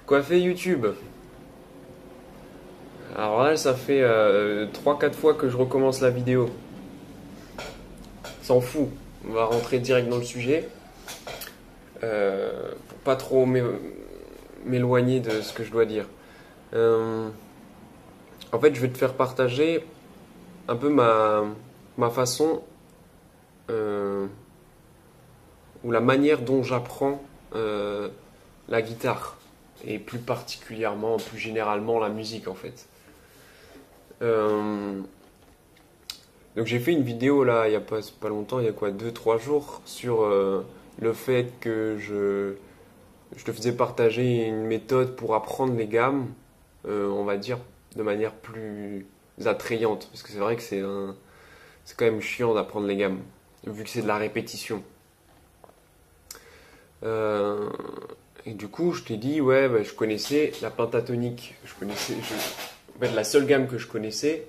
Quoi fait YouTube? Alors là, ça fait 3-4 fois que je recommence la vidéo. S'en fout. On va rentrer direct dans le sujet. Pour pas trop m'éloigner de ce que je dois dire. Euh, En fait, je vais te faire partager un peu ma façon euh, ou la manière dont j'apprends la guitare. Et plus particulièrement, plus généralement, la musique en fait. Euh, donc j'ai fait une vidéo là, il y a pas longtemps, il y a quoi, 2-3 jours, sur le fait que je te faisais partager une méthode pour apprendre les gammes, on va dire, de manière plus attrayante. Parce que c'est vrai que c'est quand même chiant d'apprendre les gammes, vu que c'est de la répétition. Euh, et du coup, je t'ai dit, ouais, bah, je connaissais la pentatonique. En fait, la seule gamme que je connaissais,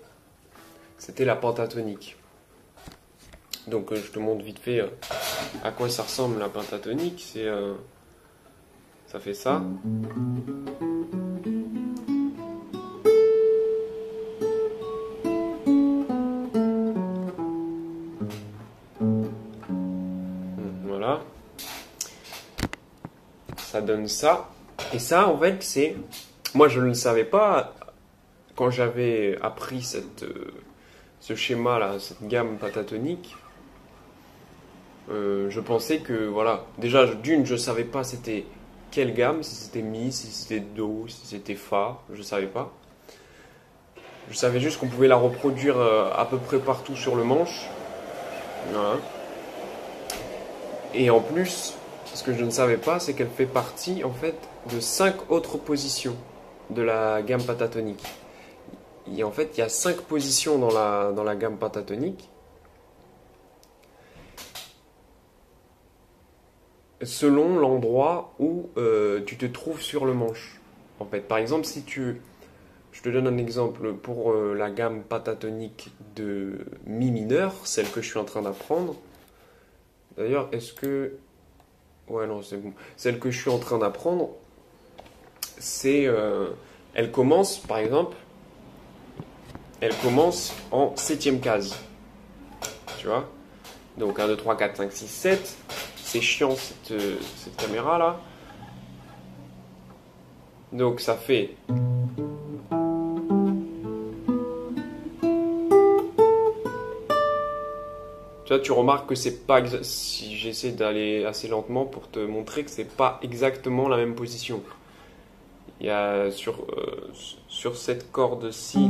c'était la pentatonique. Donc, je te montre vite fait à quoi ça ressemble la pentatonique. Ça fait ça. Voilà. Ça donne ça. Et ça, en fait, c'est. Moi, je ne le savais pas quand j'avais appris ce schéma-là, cette gamme pentatonique. Je pensais que, voilà. Déjà, d'une, je savais pas c'était quelle gamme, si c'était Mi, si c'était Do, si c'était Fa, je savais pas. Je savais juste qu'on pouvait la reproduire à peu près partout sur le manche. Voilà. Et en plus, ce que je ne savais pas, c'est qu'elle fait partie en fait de 5 autres positions de la gamme pentatonique. Et en fait, il y a 5 positions dans la gamme pentatonique selon l'endroit où tu te trouves sur le manche. En fait, par exemple, je te donne un exemple pour la gamme pentatonique de Mi mineur, celle que je suis en train d'apprendre. D'ailleurs, est-ce que... Ouais, non, c'est bon. Celle que je suis en train d'apprendre, c'est... elle commence, par exemple, elle commence en septième case. Tu vois? Donc 1, 2, 3, 4, 5, 6, 7. C'est chiant cette caméra là. Donc ça fait... Tu vois, tu remarques que c'est pas... Si j'essaie d'aller assez lentement pour te montrer que c'est pas exactement la même position. Il y a sur cette corde-ci,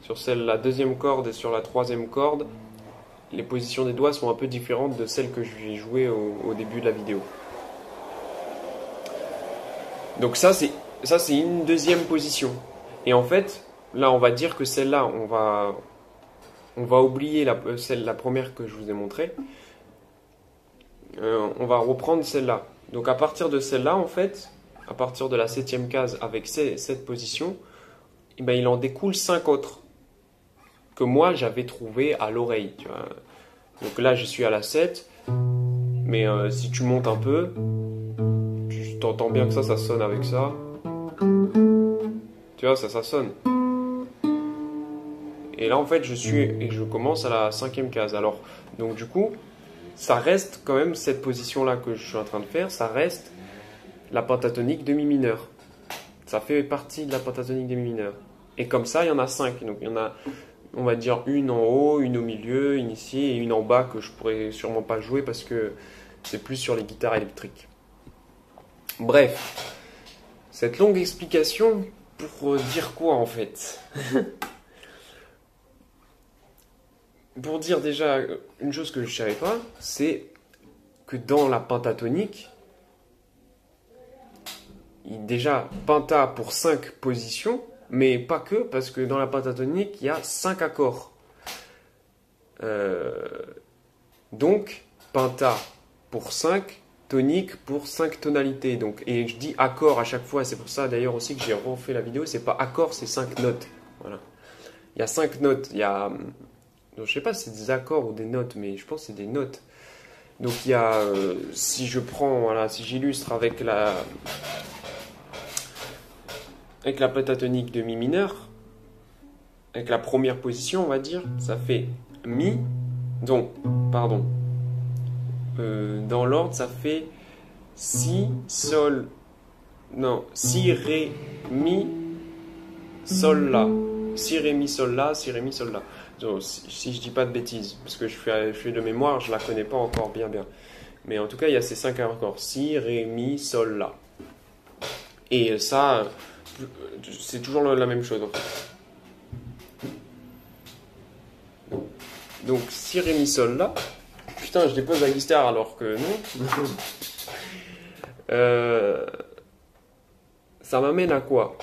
sur la deuxième corde et sur la troisième corde, les positions des doigts sont un peu différentes de celles que j'ai jouées au début de la vidéo. Donc ça c'est une deuxième position. Et en fait, là on va dire que celle-là, on va oublier la première que je vous ai montrée. On va reprendre celle-là. Donc à partir de celle-là, en fait, à partir de la septième case avec cette position, eh ben, il en découle 5 autres que moi j'avais trouvé à l'oreille. Tu vois. Donc là je suis à la 7, mais si tu montes un peu, tu t'entends bien que ça sonne avec ça. Tu vois, ça sonne. Et là en fait je commence à la cinquième case. Alors, donc du coup, ça reste quand même cette position-là que je suis en train de faire, ça reste la pentatonique de Mi mineur. Ça fait partie de la pentatonique de Mi mineur. Et comme ça, il y en a 5. Donc il y en a, on va dire, une en haut, une au milieu, une ici et une en bas que je pourrais sûrement pas jouer parce que c'est plus sur les guitares électriques. Bref, cette longue explication pour dire quoi en fait? Pour dire déjà une chose que je ne savais pas, c'est que dans la pentatonique, déjà penta pour 5 positions, mais pas que, parce que dans la pentatonique, il y a 5 accords. Donc, penta pour 5, tonique pour 5 tonalités. Donc, et je dis accord à chaque fois, c'est pour ça d'ailleurs aussi que j'ai refait la vidéo, c'est pas accord, c'est 5 notes. Voilà. Il y a 5 notes, il y a... Donc, je sais pas si c'est des accords ou des notes, mais je pense que c'est des notes. Donc il y a, si je prends, voilà, si j'illustre avec avec la pentatonique de mi mineur, avec la première position, on va dire, ça fait mi, donc, pardon, dans l'ordre, ça fait si, sol, non, si, ré, mi, sol, la. Si, ré, mi, sol, la, si, ré, mi, sol, la. Donc, si je dis pas de bêtises, parce que je fais de mémoire, je la connais pas encore bien. Mais en tout cas, il y a ces 5 accords. Si, ré, mi, sol, la. Et ça, c'est toujours la même chose en fait. Donc, si, ré, mi, sol, la. Putain, je dépose la guitare alors que non. Ça m'amène à quoi?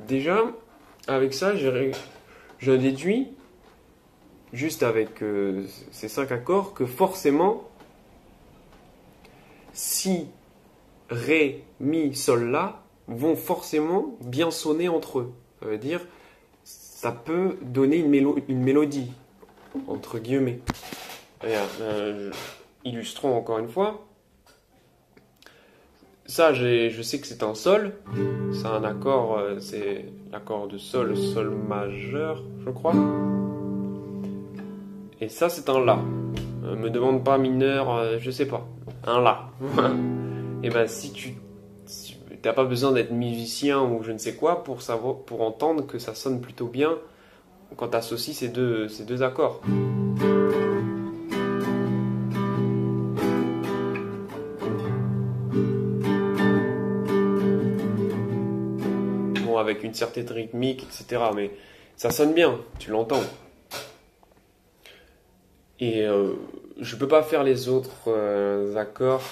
Déjà, avec ça, je déduis, juste avec ces 5 accords, que forcément, si, ré, mi, sol, la vont forcément bien sonner entre eux. Ça veut dire, ça peut donner une mélodie, entre guillemets. Regarde, illustrons encore une fois. Ça, je sais que c'est un sol. C'est un accord, c'est l'accord de sol, sol majeur, je crois. Et ça, c'est un la. Me demande pas mineur, je sais pas. Un la. Et ben, si tu t'as pas besoin d'être musicien ou je ne sais quoi pour savoir, pour entendre que ça sonne plutôt bien quand tu associes ces deux accords. Bon, avec une certaine rythmique, etc. Mais ça sonne bien, tu l'entends. Et je peux pas faire les autres accords.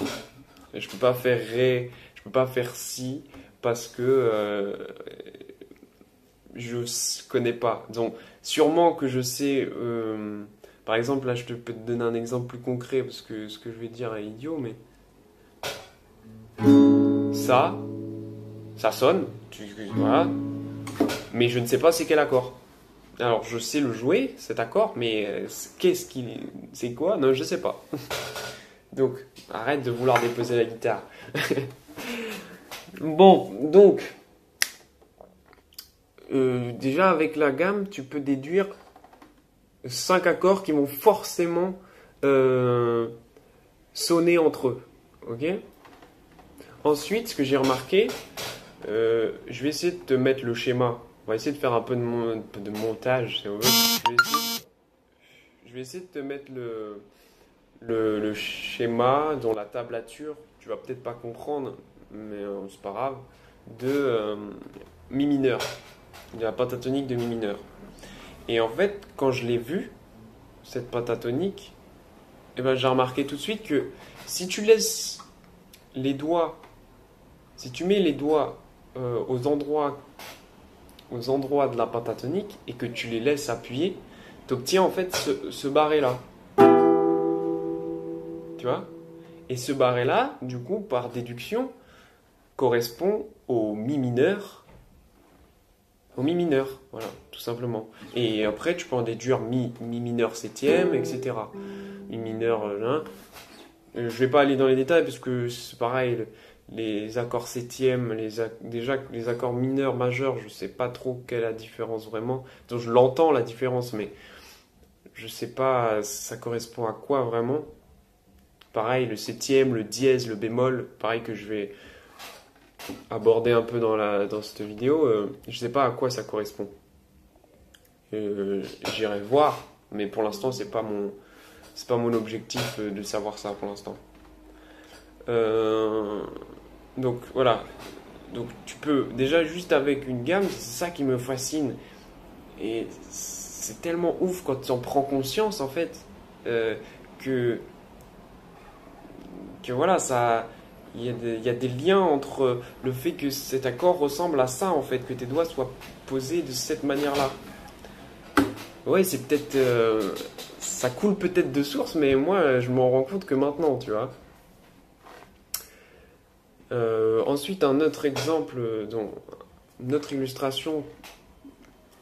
Je peux pas faire ré, je peux pas faire si parce que je connais pas. Donc sûrement que je sais. Par exemple, là, je peux te donner un exemple plus concret parce que ce que je vais dire est idiot, mais ça sonne. Voilà. Mais je ne sais pas c'est quel accord. Alors je sais le jouer cet accord, mais c'est quoi? Non, je sais pas. Donc, arrête de vouloir déposer la guitare. Bon, donc, déjà avec la gamme, tu peux déduire 5 accords qui vont forcément sonner entre eux. Ok? Ensuite, ce que j'ai remarqué, je vais essayer de te mettre le schéma. On va essayer de faire un peu de montage. Je vais essayer de te mettre le schéma dans la tablature, tu vas peut-être pas comprendre, mais c'est pas grave, de mi mineur, de la pentatonique de mi mineur. Et en fait, quand je l'ai vu, cette pentatonique, eh ben, j'ai remarqué tout de suite que si tu laisses les doigts, si tu mets les doigts aux endroits de la pentatonique et que tu les laisses appuyer, tu obtiens en fait ce barré-là. Tu vois? Et ce barré-là, du coup, par déduction, correspond au mi mineur. Au mi mineur, voilà, tout simplement. Et après, tu peux en déduire mi mineur septième, etc. Mi mineur, je vais pas aller dans les détails parce que c'est pareil, les accords septièmes, déjà les accords mineurs, majeurs, je sais pas trop quelle est la différence vraiment. Donc je l'entends la différence, mais je sais pas ça correspond à quoi vraiment. Pareil, le septième, le dièse, le bémol, pareil que je vais aborder un peu dans cette vidéo, je sais pas à quoi ça correspond. J'irai voir, mais pour l'instant c'est pas mon objectif de savoir ça pour l'instant. Donc voilà, donc tu peux déjà juste avec une gamme, c'est ça qui me fascine et c'est tellement ouf quand tu en prends conscience en fait que voilà, il y a des liens entre le fait que cet accord ressemble à ça, en fait, que tes doigts soient posés de cette manière-là. Ouais, c'est peut-être... ça coule peut-être de source, mais moi, je m'en rends compte que maintenant, tu vois. Ensuite, un autre exemple, une autre illustration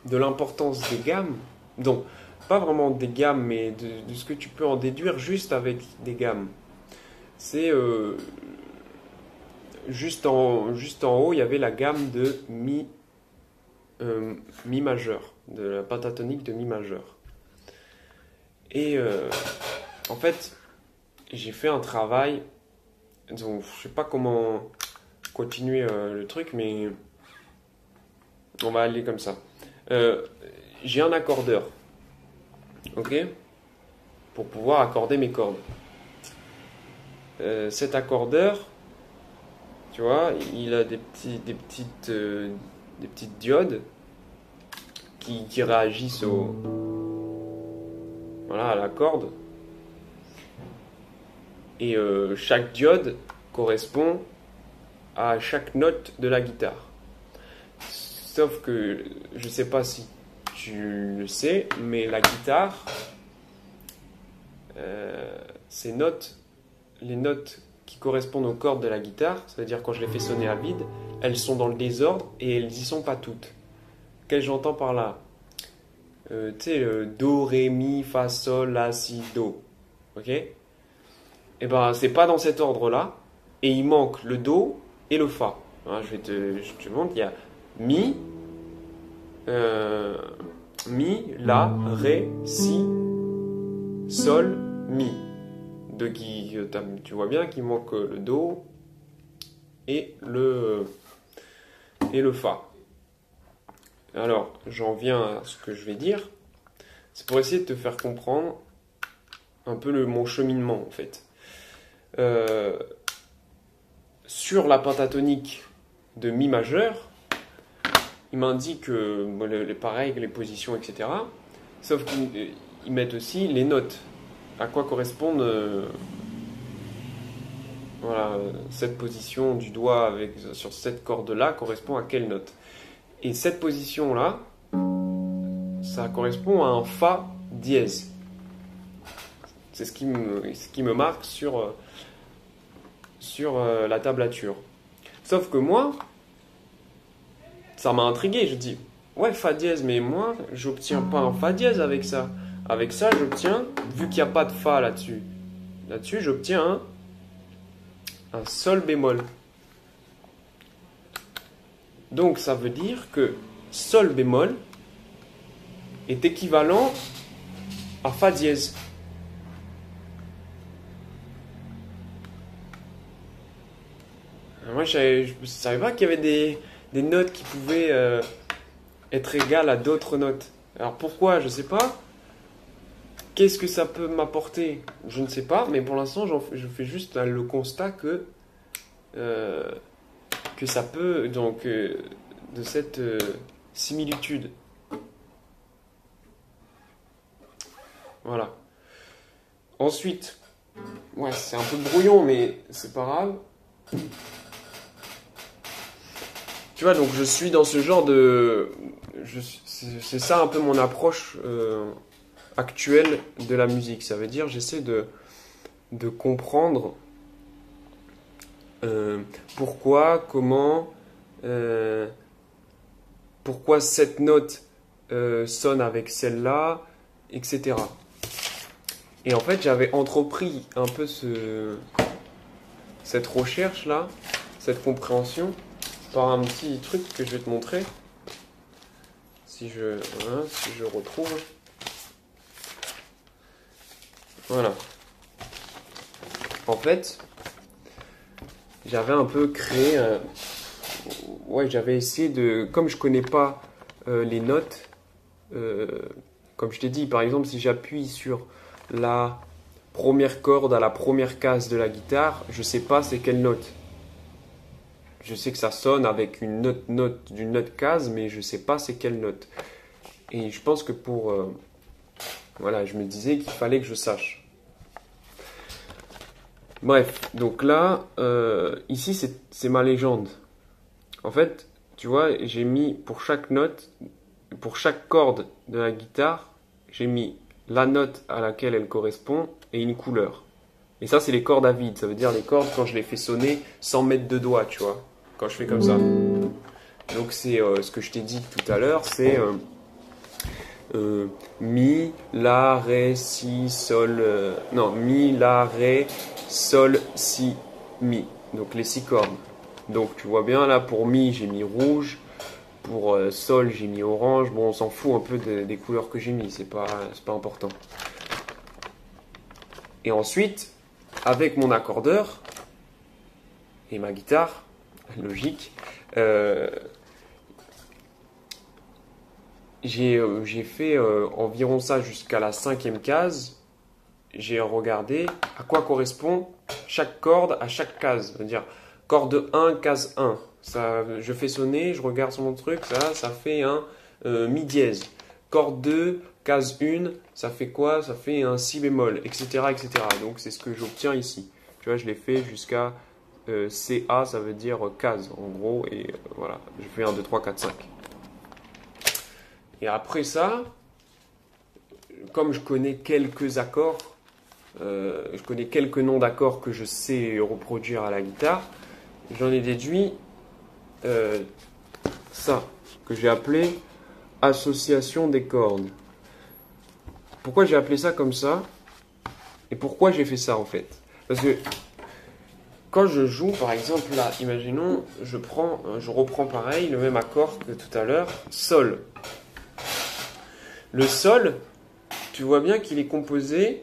de l'importance des gammes. Donc, pas vraiment des gammes, mais de ce que tu peux en déduire juste avec des gammes. C'est juste en haut, il y avait la gamme de mi mi majeur, de la pentatonique de mi majeur. Et en fait, j'ai fait un travail, donc je sais pas comment continuer le truc, mais on va aller comme ça. J'ai un accordeur, ok, pour pouvoir accorder mes cordes. Cet accordeur, tu vois, il a des petites diodes qui réagissent voilà, à la corde. Et chaque diode correspond à chaque note de la guitare. Sauf que, je ne sais pas si tu le sais, mais la guitare, les notes qui correspondent aux cordes de la guitare, c'est-à-dire quand je les fais sonner à vide, elles sont dans le désordre et elles n'y sont pas toutes. Qu'est-ce que j'entends par là? Tu sais, Do, Ré, Mi, Fa, Sol, La, Si, Do. Ok? Et ben, c'est pas dans cet ordre-là. Et il manque le Do et le Fa. Hein, je te montre, il y a Mi, Mi, La, Ré, Si, Sol, Mi. Tu vois bien qu'il manque le Do et le Fa. Alors, j'en viens à ce que je vais dire. C'est pour essayer de te faire comprendre un peu mon cheminement, en fait. Sur la pentatonique de Mi majeur, il m'indique pareil, les positions, etc. Sauf qu'ils mettent aussi les notes. À quoi correspondent voilà, cette position du doigt sur cette corde-là correspond à quelle note. Et cette position-là, ça correspond à un Fa dièse. C'est ce qui me marque sur la tablature. Sauf que moi, ça m'a intrigué. Je dis, ouais, Fa dièse, mais moi, j'obtiens pas un Fa dièse avec ça. Avec ça, j'obtiens, vu qu'il n'y a pas de Fa là-dessus, j'obtiens un Sol bémol. Donc, ça veut dire que Sol bémol est équivalent à Fa dièse. Moi, je ne savais pas qu'il y avait des notes qui pouvaient être égales à d'autres notes. Alors pourquoi? Je ne sais pas. Qu'est-ce que ça peut m'apporter? Je ne sais pas, mais pour l'instant, je fais juste le constat que ça peut, donc, de cette similitude. Voilà. Ensuite, ouais, c'est un peu brouillon, mais c'est pas grave. Tu vois, donc je suis dans ce genre de... C'est ça un peu mon approche actuelle de la musique. Ça veut dire, j'essaie de comprendre pourquoi, comment, pourquoi cette note sonne avec celle-là, etc. Et en fait, j'avais entrepris un peu cette recherche-là, cette compréhension, par un petit truc que je vais te montrer. Si je retrouve. Voilà. En fait, j'avais un peu créé... ouais, j'avais essayé de... Comme je connais pas les notes, comme je t'ai dit, par exemple, si j'appuie sur la première corde à la première case de la guitare, je sais pas c'est quelle note. Je sais que ça sonne avec une note d'une note case, mais je sais pas c'est quelle note. Et je pense que voilà, je me disais qu'il fallait que je sache. Bref, donc là, ici c'est ma légende. En fait, tu vois, j'ai mis pour chaque note, pour chaque corde de la guitare, j'ai mis la note à laquelle elle correspond et une couleur. Et ça, c'est les cordes à vide. Ça veut dire les cordes quand je les fais sonner sans mettre de doigts, tu vois. Quand je fais comme ça. Donc c'est ce que je t'ai dit tout à l'heure, c'est Mi, La, Ré, Si, Sol... non, Mi, La, Ré, Sol, Si, Mi. Donc les 6 cordes. Donc tu vois bien là, pour Mi, j'ai mis rouge. Pour sol, j'ai mis orange. Bon, on s'en fout un peu des couleurs que j'ai mis, c'est pas important. Et ensuite, avec mon accordeur et ma guitare, logique, j'ai fait environ ça jusqu'à la 5e case. J'ai regardé à quoi correspond chaque corde à chaque case. C'est-à-dire, corde 1, case 1. Ça, je fais sonner, je regarde sur mon truc, ça fait un mi dièse. Corde 2, case 1, ça fait quoi? Ça fait un si bémol, etc., etc. Donc c'est ce que j'obtiens ici. Tu vois, je l'ai fait jusqu'à CA, ça veut dire case en gros. Et voilà, je fais 1, 2, 3, 4, 5. Et après ça, comme je connais quelques accords, je connais quelques noms d'accords que je sais reproduire à la guitare, j'en ai déduit ça, que j'ai appelé association des cordes. Pourquoi j'ai appelé ça comme ça? Et pourquoi j'ai fait ça en fait? Parce que quand je joue, par exemple, là, imaginons, je reprends pareil, le même accord que tout à l'heure, sol. Le sol, tu vois bien qu'il est composé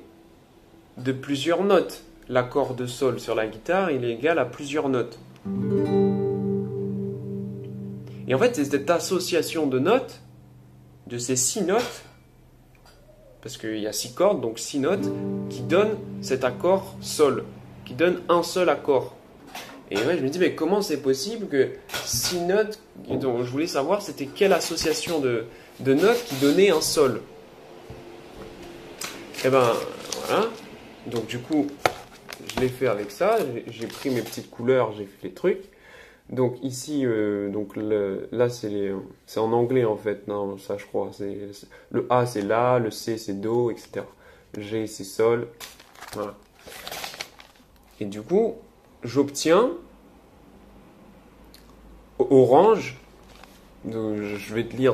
de plusieurs notes. L'accord de sol sur la guitare, il est égal à plusieurs notes. Et en fait, c'est cette association de notes, de ces 6 notes, parce qu'il y a 6 cordes, donc 6 notes, qui donnent cet accord sol, qui donne un seul accord. Et ouais, je me dis, mais comment c'est possible que 6 notes, donc je voulais savoir c'était quelle association de notes qui donnait un sol. Et ben voilà, donc du coup, je l'ai fait avec ça, j'ai pris mes petites couleurs, j'ai fait les trucs. Donc ici, donc là c'est en anglais en fait, non, ça je crois. Le A c'est La, le C c'est Do, etc. Le G c'est Sol. Voilà. Et du coup, j'obtiens orange. Donc, je vais te lire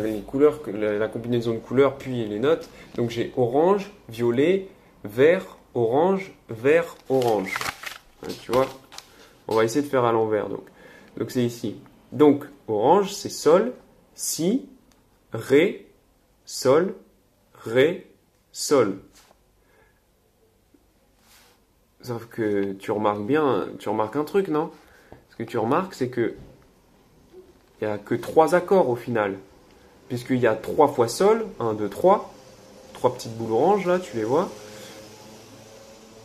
les couleurs, la combinaison de couleurs, puis les notes. Donc j'ai orange, violet, vert, orange, vert, orange. Tu vois, on va essayer de faire à l'envers. Donc c'est ici. Donc orange, c'est sol, si, ré, sol, sol. Sauf que tu remarques un truc, non? Ce que tu remarques, c'est que il n'y a que 3 accords au final. Puisqu'il y a 3 fois sol, 1, 2, 3. 3 petites boules oranges, là, tu les vois.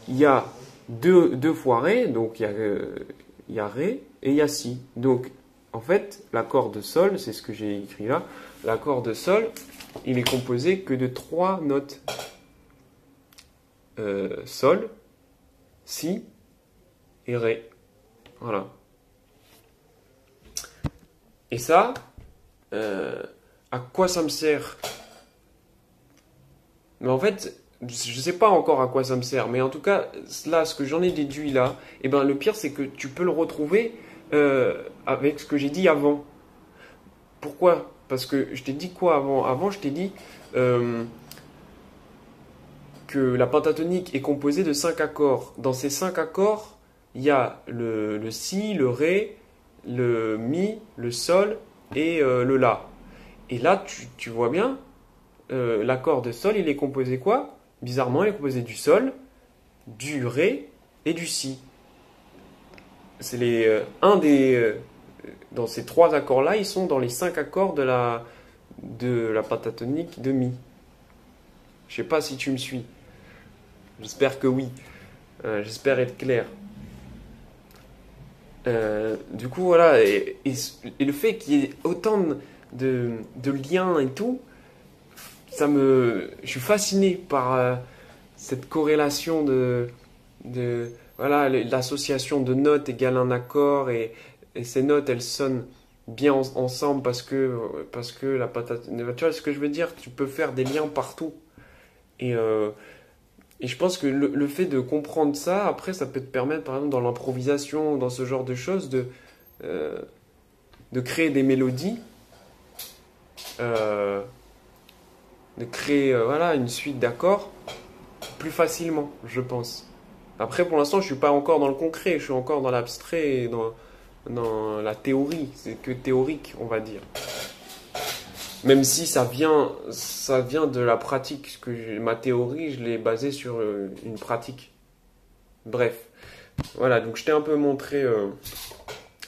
Il y a 2 fois ré, donc il y a ré et il y a si. Donc, en fait, l'accord de sol, c'est ce que j'ai écrit là. L'accord de sol, il est composé que de 3 notes. Sol, si et ré. Voilà. Et ça, à quoi ça me sert? Mais en fait, je ne sais pas encore à quoi ça me sert. Mais en tout cas, là, ce que j'en ai déduit là, et ben le pire, c'est que tu peux le retrouver avec ce que j'ai dit avant. Pourquoi? Parce que je t'ai dit quoi avant? Avant, je t'ai dit que la pentatonique est composée de 5 accords. Dans ces 5 accords, il y a le si, le ré, le mi, le sol et le la. Et là, tu vois bien, l'accord de sol, il est composé quoi? Bizarrement, il est composé du sol, du ré et du si. C'est dans ces 3 accords-là, ils sont dans les 5 accords de la pentatonique de mi. Je sais pas si tu me suis. J'espère que oui. J'espère être clair. Du coup, voilà. Et le fait qu'il y ait autant de liens et tout, je suis fasciné par cette corrélation voilà, l'association de notes égale un accord et ces notes, elles sonnent bien ensemble parce que la patate. Tu vois ce que je veux dire? Tu peux faire des liens partout. Et je pense que le fait de comprendre ça, après, ça peut te permettre, par exemple, dans l'improvisation, dans ce genre de choses, de créer des mélodies, de créer voilà, une suite d'accords plus facilement, je pense. Après, pour l'instant, je suis pas encore dans le concret, je suis encore dans l'abstrait, dans la théorie, c'est que théorique, on va dire. Même si ça vient de la pratique, parce que ma théorie, je l'ai basée sur une pratique. Bref, voilà, donc je t'ai un peu montré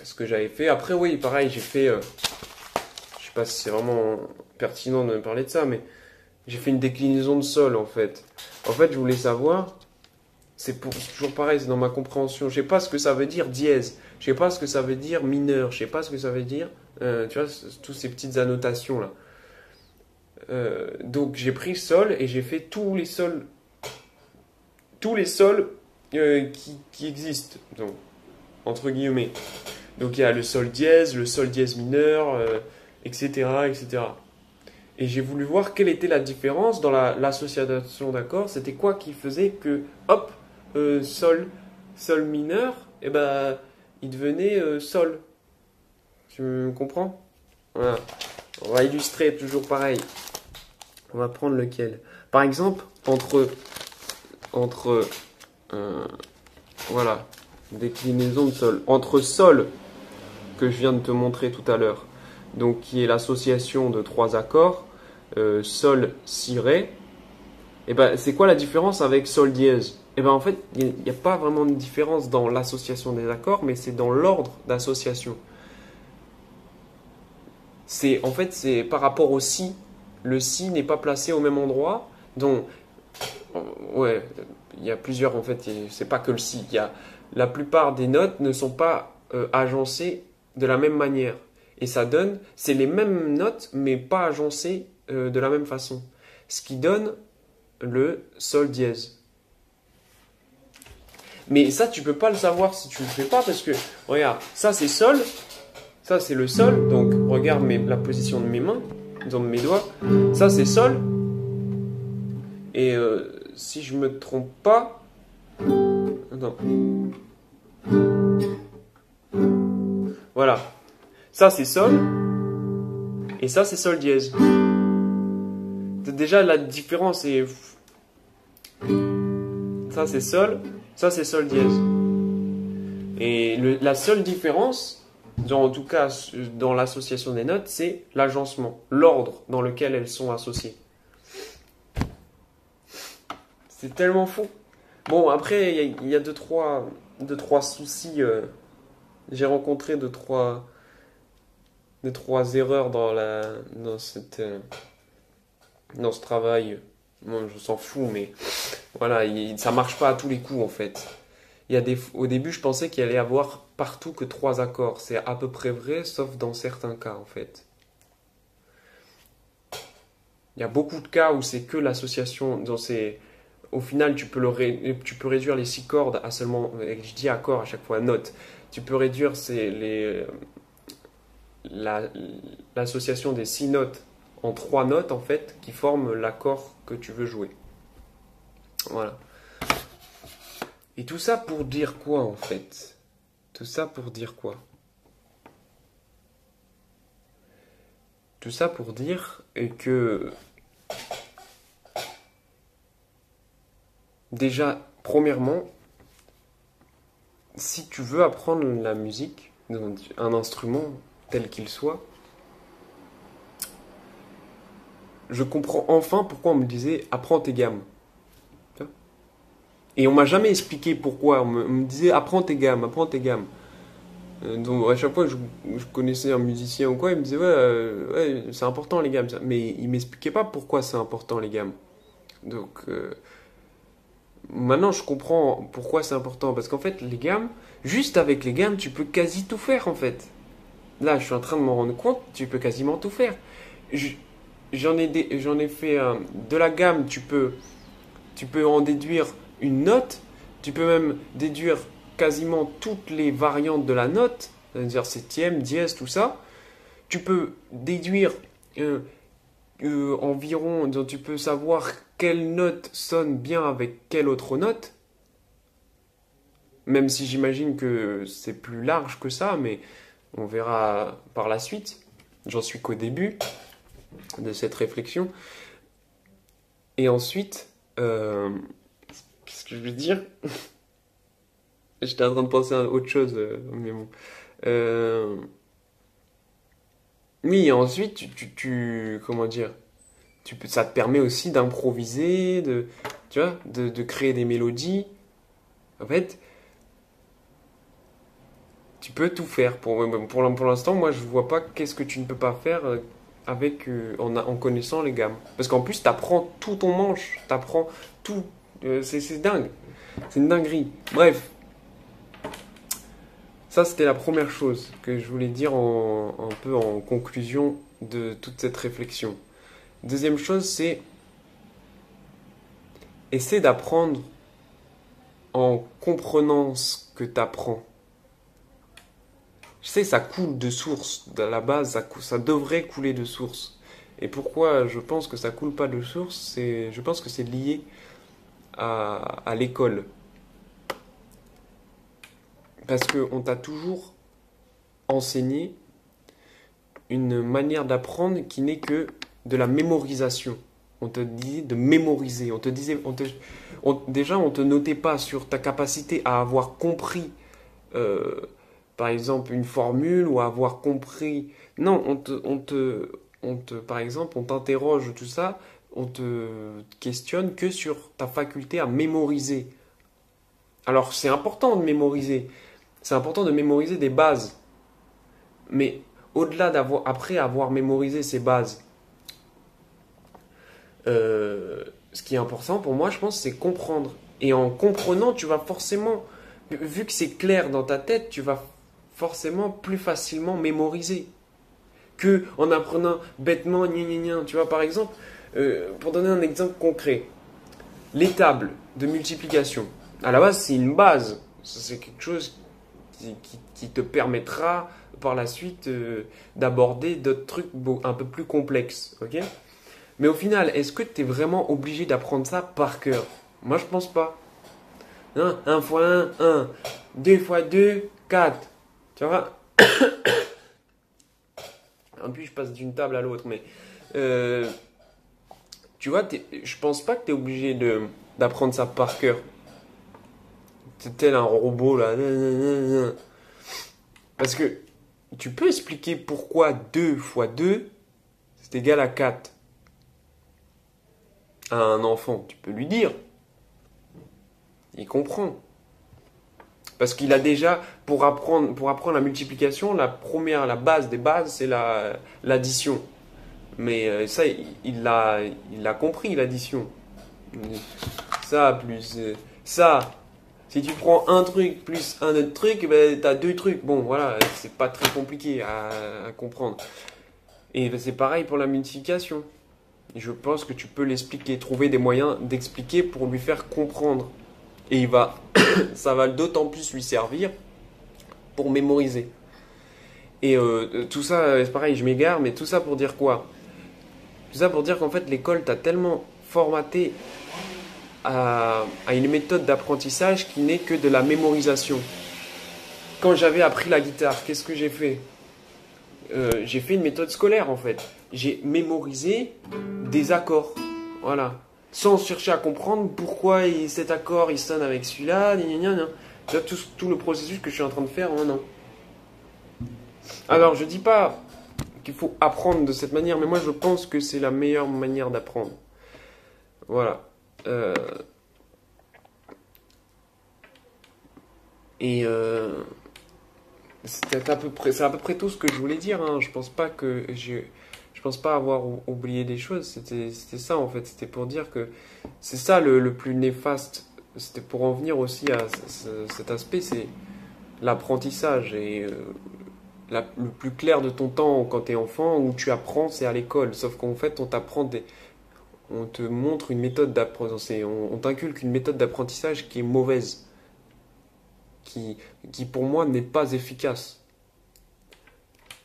ce que j'avais fait. Après, oui, pareil, j'ai fait, je sais pas si c'est vraiment pertinent de me parler de ça, mais j'ai fait une déclinaison de sol, en fait. En fait, je voulais savoir, c'est toujours pareil, c'est dans ma compréhension. Je sais pas ce que ça veut dire dièse, je sais pas ce que ça veut dire mineur, je sais pas ce que ça veut dire, tu vois, toutes ces petites annotations là. Donc j'ai pris sol et j'ai fait tous les sols qui existent, donc, entre guillemets. Donc il y a le sol dièse mineur, etc., etc. Et j'ai voulu voir quelle était la différence dans l'association d'accords. C'était quoi qui faisait que, hop, sol mineur, et ben, il devenait sol. Tu me comprends? Voilà. On va illustrer toujours pareil. On va prendre lequel? Par exemple, entre voilà, déclinaison de sol. Entre sol, que je viens de te montrer tout à l'heure, donc qui est l'association de trois accords, sol, si, ré, et ben c'est quoi la différence avec sol dièse? Et ben en fait, il n'y a pas vraiment de différence dans l'association des accords, mais c'est dans l'ordre d'association. En fait, c'est par rapport au si. Le si n'est pas placé au même endroit. Donc, ouais, il y a plusieurs, en fait, c'est pas que le si. La plupart des notes ne sont pas agencées de la même manière. Et ça donne, c'est les mêmes notes, mais pas agencées de la même façon. Ce qui donne le sol dièse. Mais ça, tu peux pas le savoir si tu le fais pas, parce que, regarde, ça c'est sol, ça c'est le sol, donc regarde la position de mes mains, de mes doigts, ça c'est sol, et si je me trompe pas, attends, voilà, ça c'est sol, et ça c'est sol dièse. Déjà la différence est, ça c'est sol dièse. Et la seule différence, en tout cas dans l'association des notes, c'est l'agencement, l'ordre dans lequel elles sont associées. C'est tellement fou. Bon, après, il y a deux, trois soucis. J'ai rencontré deux, trois erreurs dans ce travail. Moi, je s'en fous, mais voilà, ça marche pas à tous les coups en fait. Au début, je pensais qu'il allait y avoir partout que trois accords. C'est à peu près vrai, sauf dans certains cas en fait. Il y a beaucoup de cas où c'est que l'association. Au final, tu peux réduire les six cordes à seulement. Je dis accord à chaque fois, note. Tu peux réduire l'association des six notes en trois notes en fait qui forment l'accord que tu veux jouer. Voilà. Et tout ça pour dire quoi en fait? Tout ça pour dire quoi? Tout ça pour dire que déjà, premièrement, si tu veux apprendre la musique, un instrument tel qu'il soit, je comprends enfin pourquoi on me disait apprends tes gammes. Et on m'a jamais expliqué pourquoi. On me disait apprends tes gammes, apprends tes gammes. Donc à chaque fois que je connaissais un musicien ou quoi, il me disait ouais, c'est important les gammes. Mais il m'expliquait pas pourquoi c'est important les gammes. Donc maintenant je comprends pourquoi c'est important. Parce qu'en fait les gammes, juste avec les gammes, tu peux quasi tout faire en fait. Là je suis en train de m'en rendre compte, tu peux quasiment tout faire. J'en ai fait de la gamme, tu peux en déduire une note, tu peux même déduire quasiment toutes les variantes de la note, c'est-à-dire septième, dièse, tout ça. Tu peux déduire environ, donc tu peux savoir quelle note sonne bien avec quelle autre note, même si j'imagine que c'est plus large que ça, mais on verra par la suite. J'en suis qu'au début de cette réflexion. Et ensuite, qu'est-ce que je veux dire? J'étais en train de penser à autre chose, mais bon. Euh, oui, ensuite, comment dire, ça te permet aussi d'improviser, tu vois, de créer des mélodies. En fait, tu peux tout faire. Pour l'instant, moi, je vois pas qu'est-ce que tu ne peux pas faire en connaissant les gammes. Parce qu'en plus, tu apprends tout ton manche, tu apprends tout. C'est dingue. C'est une dinguerie. Bref, ça, c'était la première chose que je voulais dire un peu en conclusion de toute cette réflexion. Deuxième chose, c'est essaie d'apprendre en comprenant ce que tu apprends. Je sais, ça coule de source. À la base, ça devrait couler de source. Et pourquoi je pense que ça coule pas de source, je pense que c'est lié à l'école. Parce qu'on t'a toujours enseigné une manière d'apprendre qui n'est que de la mémorisation. On te disait de mémoriser. On te disait, déjà, on te notait pas sur ta capacité à avoir compris, par exemple, une formule ou à avoir compris. Non, par exemple, on t'interroge tout ça, on te questionne que sur ta faculté à mémoriser. Alors, c'est important de mémoriser. C'est important de mémoriser des bases. Mais au-delà après avoir mémorisé ces bases, ce qui est important pour moi, je pense, c'est comprendre. Et en comprenant, tu vas forcément, vu que c'est clair dans ta tête, tu vas forcément plus facilement mémoriser que en apprenant bêtement, gna gna gna. Tu vois, par exemple, pour donner un exemple concret, les tables de multiplication. À la base, c'est une base. C'est quelque chose qui te permettra par la suite d'aborder d'autres trucs un peu plus complexes. Ok? Mais au final, est-ce que tu es vraiment obligé d'apprendre ça par cœur? Moi, je pense pas. 1 fois 1, 1. 2 fois 2, 4. Tu vois? En plus, je passe d'une table à l'autre, mais tu vois, je pense pas que tu es obligé d'apprendre ça par cœur. C'est tel un robot là. Parce que tu peux expliquer pourquoi 2 fois 2 c'est égal à 4 à un enfant. Tu peux lui dire. Il comprend. Parce qu'il a déjà, pour apprendre la multiplication, la base des bases, c'est l'addition. Mais ça, il l'a compris, l'addition. Ça, plus ça. Si tu prends un truc plus un autre truc, ben, tu as 2 trucs. Bon, voilà, c'est pas très compliqué à comprendre. Et ben, c'est pareil pour la multiplication. Je pense que tu peux l'expliquer, trouver des moyens d'expliquer pour lui faire comprendre. Et ça va d'autant plus lui servir pour mémoriser. Et tout ça, c'est pareil, je m'égare, mais tout ça pour dire quoi? Tout ça pour dire qu'en fait, l'école t'a tellement formaté à une méthode d'apprentissage qui n'est que de la mémorisation. Quand j'avais appris la guitare, qu'est-ce que j'ai fait? J'ai fait une méthode scolaire en fait. J'ai mémorisé des accords. Voilà. Sans chercher à comprendre pourquoi cet accord il sonne avec celui-là. Tout le processus que je suis en train de faire en un an. Alors je dis pas qu'il faut apprendre de cette manière, mais moi je pense que c'est la meilleure manière d'apprendre. Voilà. Et c'est à peu près tout ce que je voulais dire. Hein. Je pense pas avoir oublié des choses. C'était ça en fait. C'était pour dire que c'est ça le plus néfaste. C'était pour en venir aussi à cet aspect, c'est l'apprentissage et le plus clair de ton temps quand tu es enfant où tu apprends, c'est à l'école. Sauf qu'en fait, on te montre une méthode d'apprentissage, on t'inculque une méthode d'apprentissage qui est mauvaise, qui pour moi n'est pas efficace.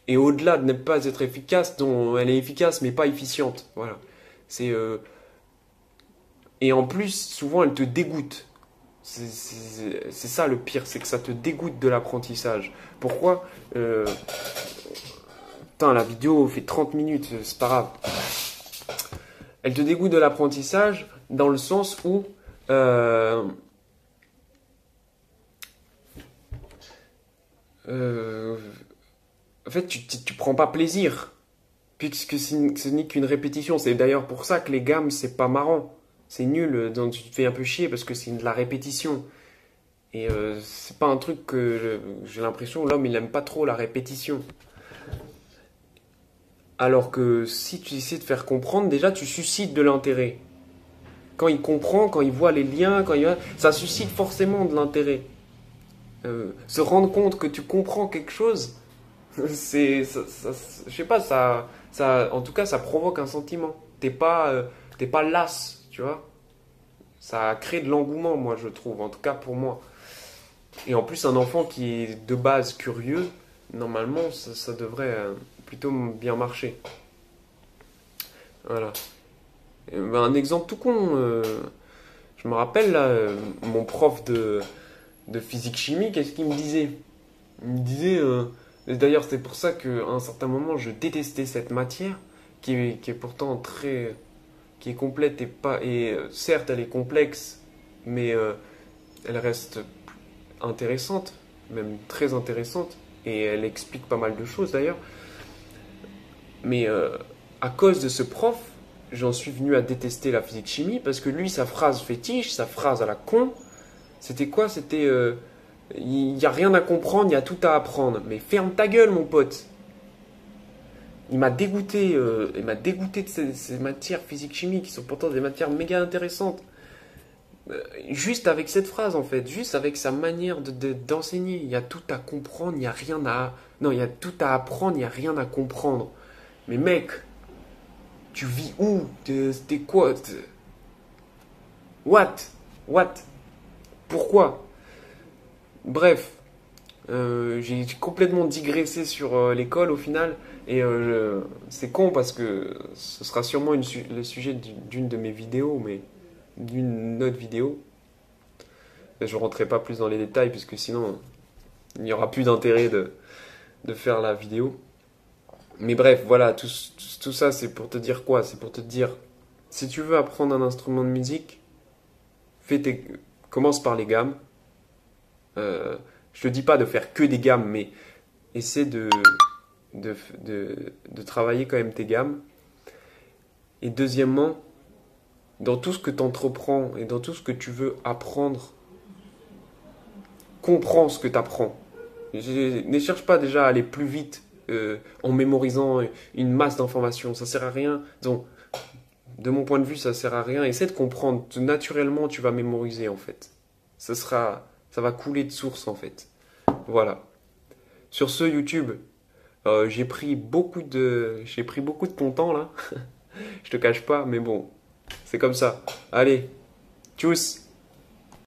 Et au-delà de ne pas être efficace, elle est efficace mais pas efficiente. Voilà. Et en plus, souvent, elle te dégoûte. C'est ça le pire, c'est que ça te dégoûte de l'apprentissage. Pourquoi Putain, la vidéo fait 30 minutes, c'est pas grave. Elle te dégoûte de l'apprentissage dans le sens où en fait, tu prends pas plaisir, puisque ce n'est qu'une répétition. C'est d'ailleurs pour ça que les gammes, c'est pas marrant. C'est nul, donc tu te fais un peu chier parce que c'est de la répétition. Et c'est pas un truc que j'ai l'impression, l'homme, il aime pas trop la répétition. Alors que si tu essaies de faire comprendre, déjà, tu suscites de l'intérêt. Quand il comprend, quand il voit les liens, ça suscite forcément de l'intérêt. Se rendre compte que tu comprends quelque chose, je sais pas, en tout cas, ça provoque un sentiment. T'es pas las, tu vois. Ça crée de l'engouement, moi, je trouve, en tout cas pour moi. Et en plus, un enfant qui est de base curieux, normalement, ça devrait plutôt bien marcher. Voilà. Et ben, un exemple tout con, je me rappelle là, mon prof de physique-chimie, qu'est-ce qu'il me disait? Il me disait, et d'ailleurs c'est pour ça qu'à un certain moment je détestais cette matière, qui est pourtant qui est complète et pas, et certes elle est complexe, mais elle reste intéressante, même très intéressante, et elle explique pas mal de choses d'ailleurs. Mais à cause de ce prof, j'en suis venu à détester la physique-chimie, parce que lui, sa phrase fétiche, sa phrase à la con, c'était quoi? C'était il n'y a rien à comprendre, il y a tout à apprendre. Mais ferme ta gueule, mon pote. Il m'a dégoûté de ces matières physique-chimie qui sont pourtant des matières méga intéressantes. Juste avec cette phrase, en fait, juste avec sa manière d'enseigner. Il y a tout à comprendre, il n'y a rien à... Non, il y a tout à apprendre, il n'y a rien à comprendre. Mais mec, tu vis où? T'es quoi? What? What? Pourquoi? Bref, j'ai complètement digressé sur l'école au final. Et c'est con parce que ce sera sûrement le sujet d'une de mes vidéos, mais d'une autre vidéo. Je ne rentrerai pas plus dans les détails puisque sinon il n'y aura plus d'intérêt de faire la vidéo. Mais bref, voilà, tout ça c'est pour te dire quoi? C'est pour te dire, si tu veux apprendre un instrument de musique, commence par les gammes. Je te dis pas de faire que des gammes, mais essaie de travailler quand même tes gammes. Et deuxièmement, dans tout ce que tu entreprends et dans tout ce que tu veux apprendre, comprends ce que tu apprends. Ne cherche pas déjà à aller plus vite en mémorisant une masse d'informations. Ça sert à rien. Donc, de mon point de vue, ça sert à rien. Essaie de comprendre. Naturellement, tu vas mémoriser en fait. Ça va couler de source en fait. Voilà. Sur ce, YouTube, j'ai pris beaucoup de ton temps là. Je te cache pas, mais bon, c'est comme ça. Allez, tchuss!